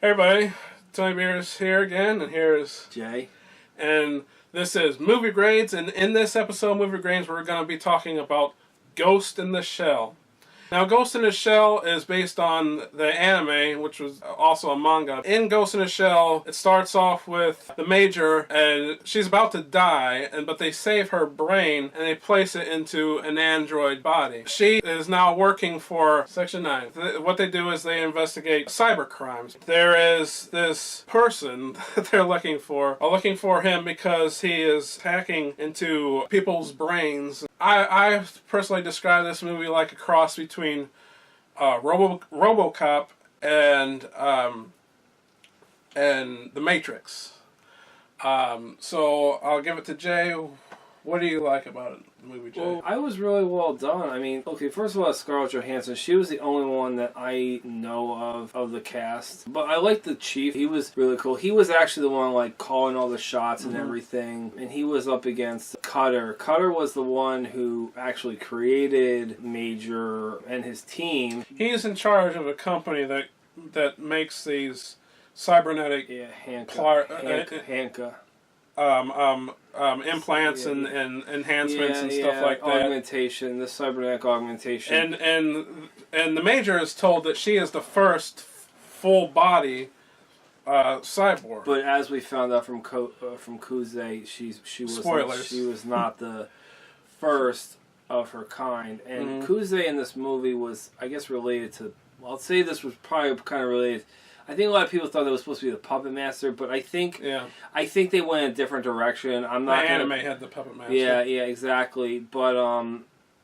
Hey everybody, Tony Beers here again, and here is Jay. And this is Movie Grades, and in this episode of Movie Grades we're going to be talking about Ghost in the Shell. Now, Ghost in the Shell is based on the anime, which was also a manga. In Ghost in the Shell, it starts off with the Major, and she's about to die, but they save her brain, and they place it into an android body. She is now working for Section 9. What they do is they investigate cyber crimes. There is this person that they're looking for him because he is hacking into people's brains. I personally describe this movie like a cross between RoboCop and The Matrix. So I'll give it to Jay. What do you like about it, the movie, Jay? Well, I was really well done. I mean, okay, first of all, Scarlett Johansson, she was the only one that I know of the cast. But I liked the Chief. He was really cool. He was actually the one, like, calling all the shots and everything. And he was up against Cutter. Cutter was the one who actually created Major and his team. He's in charge of a company that makes these cybernetic Hanka. Implants and enhancements and stuff like that. Augmentation, the cybernetic augmentation. And the Major is told that she is the first full body cyborg. But as we found out from Kuze, she was not the first of her kind. And Kuze in this movie was, I guess, related to. Well, I'll say this was probably kind of related. I think a lot of people thought that was supposed to be the Puppet Master, but I think they went in a different direction. The anime had the Puppet Master. Yeah, exactly. But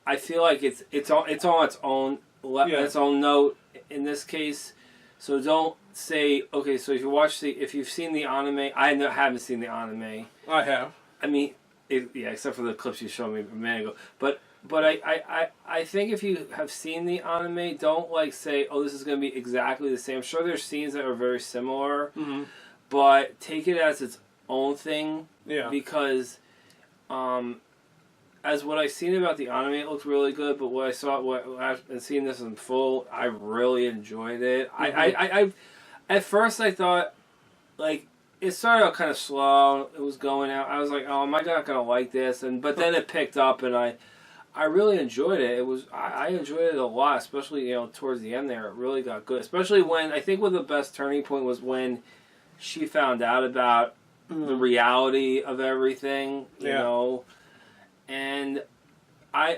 I feel like it's on its own its own note in this case. So don't say, okay. So if you've seen the anime, I haven't seen the anime. I have. I mean, except for the clips you showed me a minute ago, But I think if you have seen the anime, don't say, oh, this is going to be exactly the same. I'm sure there's scenes that are very similar, but take it as its own thing. Yeah. Because, as what I've seen about the anime, it looked really good. But and seeing this in full, I really enjoyed it. I at first I thought, it started out kind of slow. It was going out. I was like, oh, am I not going to like this? But then it picked up, and I really enjoyed it. I enjoyed it a lot, especially towards the end there. It really got good, especially when I think the best turning point was when she found out about the reality of everything. You know, and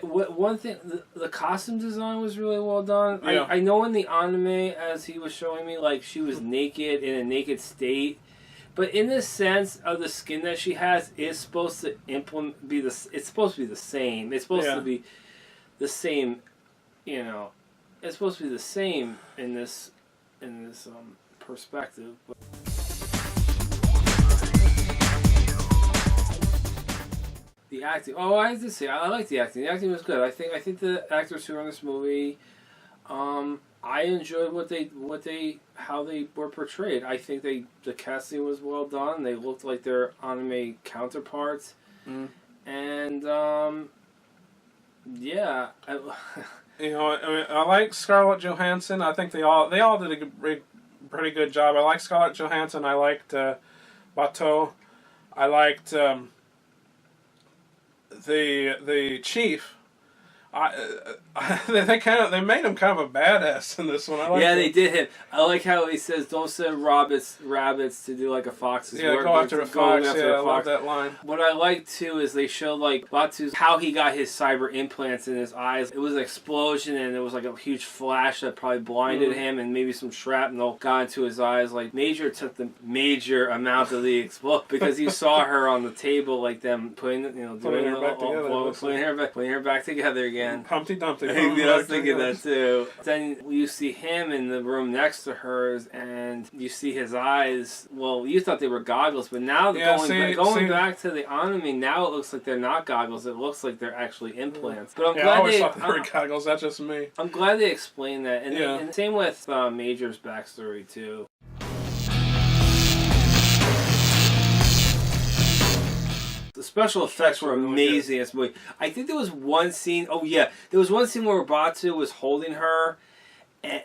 one thing, the costume design was really well done. Yeah. I know in the anime, as he was showing me, she was naked in a naked state. But in the sense of the skin that she has is supposed to it's supposed to be the same. It's supposed to be the same, It's supposed to be the same in this perspective. The acting. Oh, I have to say, I like the acting. The acting was good. I think the actors who are in this movie, I enjoyed how they were portrayed. I think the casting was well done. They looked like their anime counterparts, and I like Scarlett Johansson. I think they all did a pretty good job. I like Scarlett Johansson. I liked Bateau. I liked the Chief. They made him kind of a badass in this one. They did him. I like how he says, "Don't send rabbits to do like a fox's work." Go after a fox. I love that line. What I like too is they showed Batu's how he got his cyber implants in his eyes. It was an explosion and it was like a huge flash that probably blinded him, and maybe some shrapnel got into his eyes. Major took the major amount of the explosion because you saw her on the table, them putting her back together again. Humpty Dumpty. I was thinking that too. Then you see him in the room next to hers, and you see his eyes. Well, you thought they were goggles, but now going back to the anime, now it looks like they're not goggles. It looks like they're actually implants. But I'm glad I always thought they were goggles. That's just me. I'm glad they explained that, and same with Major's backstory too. The special effects were amazing in this movie. I think there was one scene. Oh yeah, there was one scene where Batu was holding her,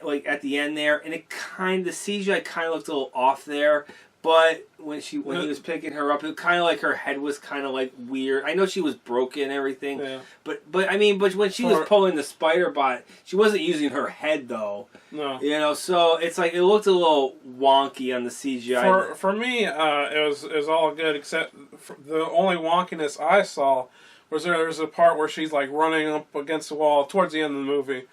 like at the end there, and it the CGI kind of looked a little off there. But when he was picking her up, it kind of like her head was kind of like weird. I know she was broken and everything, but I mean, but when she was pulling the spider bot, she wasn't using her head though. No, you know, so it's like it looked a little wonky on the CGI. For me, it was all good except for the only wonkiness I saw was there's a part where she's like running up against the wall towards the end of the movie.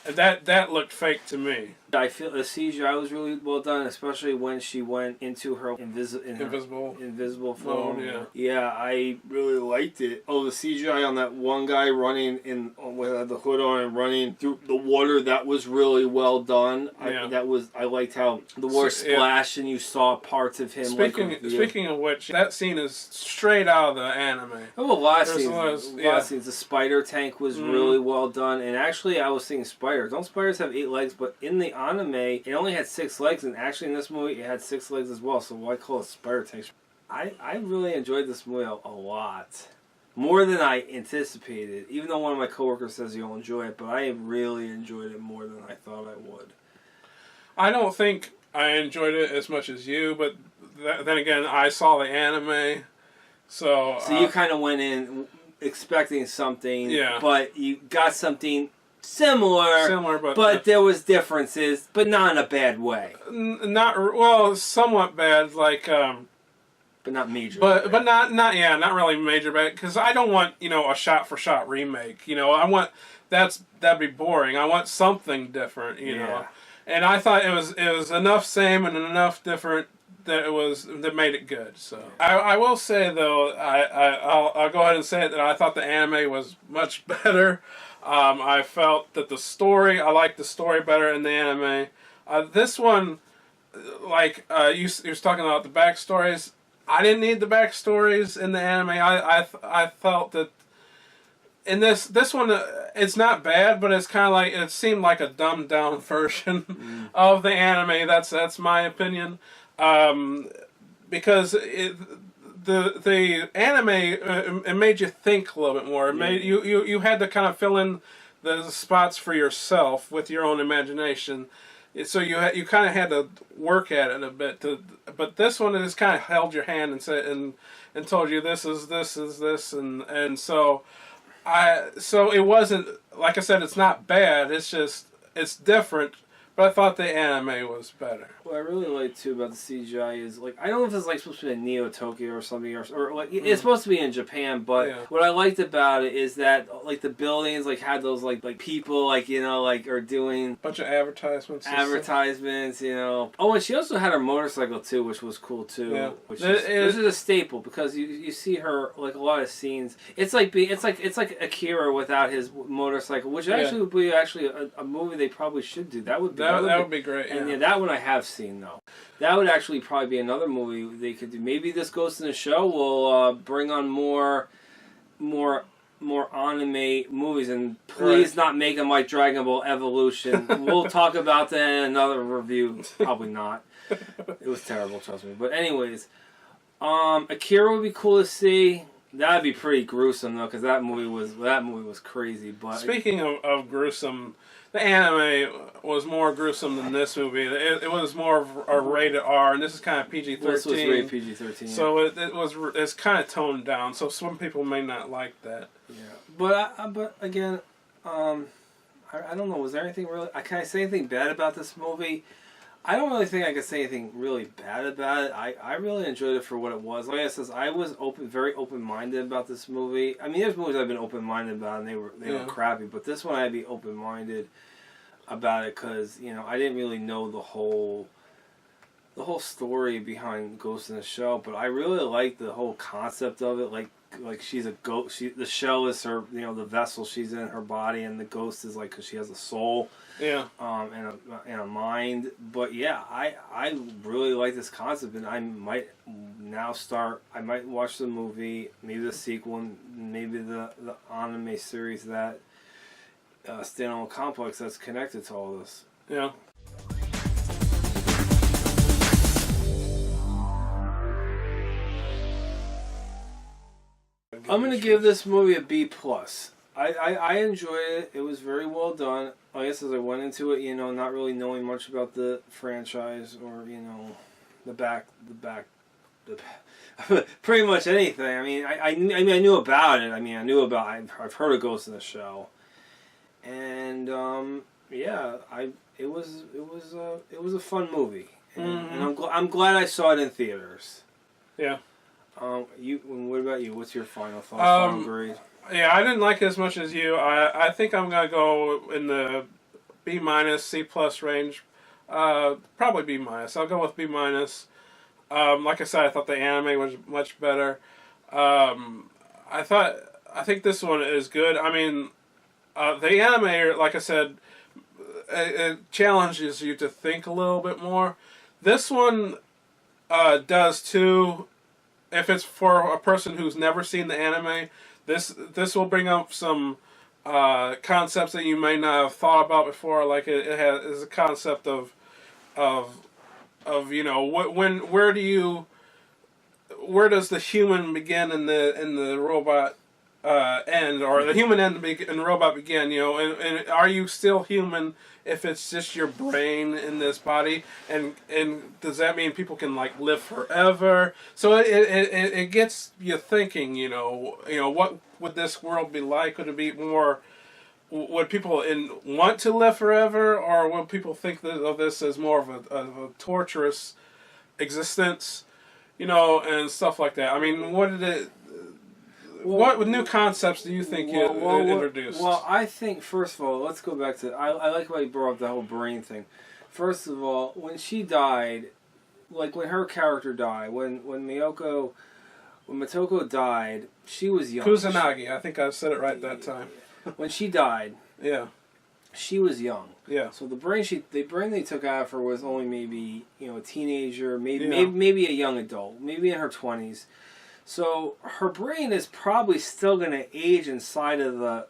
That looked fake to me. I feel the CGI was really well done, especially when she went into her invisible form. Yeah, I really liked it. Oh, the CGI on that one guy running with the hood on and running through the water, that was really well done. I liked how the water splashed and you saw parts of him. Speaking of which, that scene is straight out of the anime. Oh, a lot of scenes. The spider tank was really well done, and actually, I was thinking spiders. Don't spiders have 8 legs? But in the anime, it only had 6 legs, and actually in this movie, it had 6 legs as well. So why call it spider tank? I really enjoyed this movie a lot. More than I anticipated. Even though one of my coworkers says you'll enjoy it, but I really enjoyed it more than I thought I would. I don't think I enjoyed it as much as you, but then again, I saw the anime, so you kind of went in expecting something, but you got something similar, but there was differences, but not in a bad way. Somewhat bad, like but not major. But not really major bad, because I don't want a shot for shot remake. I want that'd be boring. I want something different. You know, and I thought it was enough same and enough different that made it good. So I will say though, I'll go ahead and say it that I thought the anime was much better. I felt that I liked the story better in the anime. This one, like you was talking about the backstories. I didn't need the backstories in the anime. I felt that in this one, it's not bad, but it's kind of like it seemed like a dumbed down version of the anime. That's my opinion. Because the anime it made you think a little bit more. It made you had to kind of fill in the spots for yourself with your own imagination. So you kind of had to work at it a bit. But this one it just kind of held your hand and said and told you this is this, and so it wasn't, like I said, it's not bad. It's just it's different. But I thought the anime was better. What I really like too about the CGI is like I don't know if it's like supposed to be in Neo Tokyo or something or like it's supposed to be in Japan, but what I liked about it is that like the buildings like had those like people like like are doing bunch of advertisements. Oh, and she also had her motorcycle too, which was cool too. Yeah. Which is a staple because you see her like a lot of scenes. It's like Akira without his motorcycle, which actually would be a movie they probably should do. That would be great. And that one I have seen though. That would actually probably be another movie they could do. Maybe this Ghost in the Shell will bring on more anime movies, and please not make them like Dragon Ball Evolution. We'll talk about that in another review. Probably not. It was terrible, trust me. But anyways, Akira would be cool to see. That'd be pretty gruesome though, because that movie was crazy. But speaking of gruesome, the anime was more gruesome than this movie. It was more of a rated R, and this is kind of PG-13. This was rated PG-13. So it's kind of toned down. So some people may not like that. Yeah, but again, I don't know. Was there anything really? Can I say anything bad about this movie? I don't really think I could say anything really bad about it. I really enjoyed it for what it was. Like I said, I was very open-minded about this movie. I mean, there's movies I've been open-minded about, and they were crappy. But this one, I'd be open-minded about it because I didn't really know the whole story behind Ghost in the Shell. But I really liked the whole concept of it. Like she's a ghost. The shell is her, the vessel she's in, her body, and the ghost is like because she has a soul. Yeah. And a mind. But yeah, I really like this concept, and I might watch the movie, maybe the sequel, and maybe the anime series that standalone complex that's connected to all this. Yeah. I'm gonna give this movie a B+. I enjoyed it. It was very well done. I guess as I went into it, not really knowing much about the franchise or the back, pretty much anything. I mean, I knew about it. I mean, I've heard of Ghost in the Shell, and yeah, it was a fun movie, and I'm glad I saw it in theaters. Yeah. What about you? What's your final thoughts? Final grade? Yeah, I didn't like it as much as you. I think I'm gonna go in the B minus C plus range. Probably B minus. I'll go with B minus. Like I said, I thought the anime was much better. I think this one is good. I mean, the anime, like I said, it challenges you to think a little bit more. This one does too. If it's for a person who's never seen the anime, this will bring up some concepts that you may not have thought about before. Like it is a concept of where does the human begin and the robot end, or the human end and the robot begin? And are you still human if it's just your brain in this body? And does that mean people can live forever? So it gets you thinking. What would this world be like? Would it be more? Would people want to live forever, or would people think of this as more of a torturous existence? And stuff like that. I mean, what new concepts do you think it introduced? Well, I think, first of all, let's go back to... I like how you brought up the whole brain thing. First of all, when she died, when her character died, when Motoko died, she was young. Kusanagi, I think I said it right that time. When she died, yeah, she was young. Yeah. So the brain they took out of her was only maybe a teenager, maybe a young adult, maybe in her 20s. So her brain is probably still going to age inside of the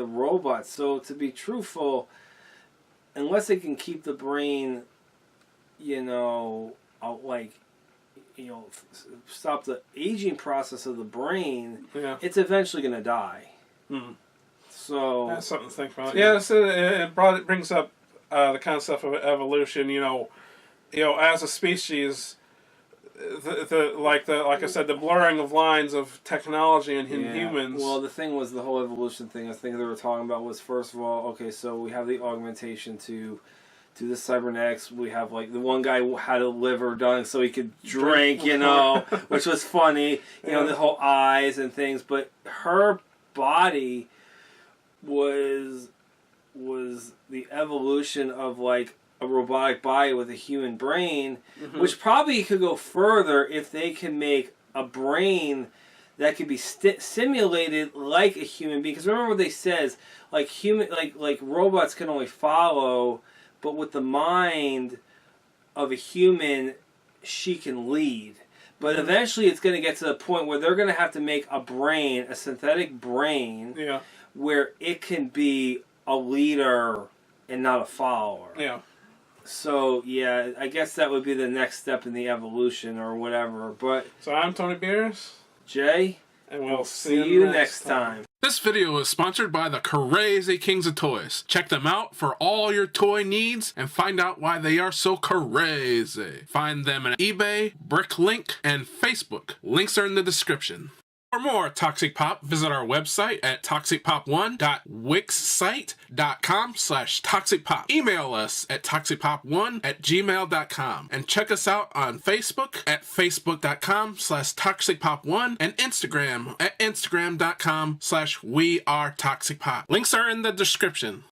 robot. So to be truthful, unless they can keep the brain, stop the aging process of the brain, it's eventually going to die. Mm-hmm. So that's something to think about. Yeah, so it brings up the concept of evolution. As a species, like I said, the blurring of lines of technology and humans. Well, the thing was the whole evolution thing. I think they were talking about was, first of all, okay, so we have the augmentation to the cybernetics. We have the one guy had a liver done so he could drink, which was funny. The whole eyes and things, but her body was the evolution of a robotic body with a human brain, which probably could go further if they can make a brain that could be simulated like a human being. Because remember what they says, robots can only follow, but with the mind of a human, she can lead. But eventually it's going to get to the point where they're going to have to make a synthetic brain, where it can be a leader and not a follower. Yeah. So, yeah, I guess that would be the next step in the evolution or whatever. But so I'm Tony Beers. Jay. And we'll see you next time. This video is sponsored by the Crazy Kings of Toys. Check them out for all your toy needs and find out why they are so crazy. Find them on eBay, Bricklink, and Facebook. Links are in the description. For more Toxic Pop, visit our website at toxicpop1.wixsite.com/toxicpop. Email us at toxicpop1@gmail.com. And check us out on Facebook at facebook.com/toxicpop1 and Instagram at instagram.com/wearetoxicpop. Links are in the description.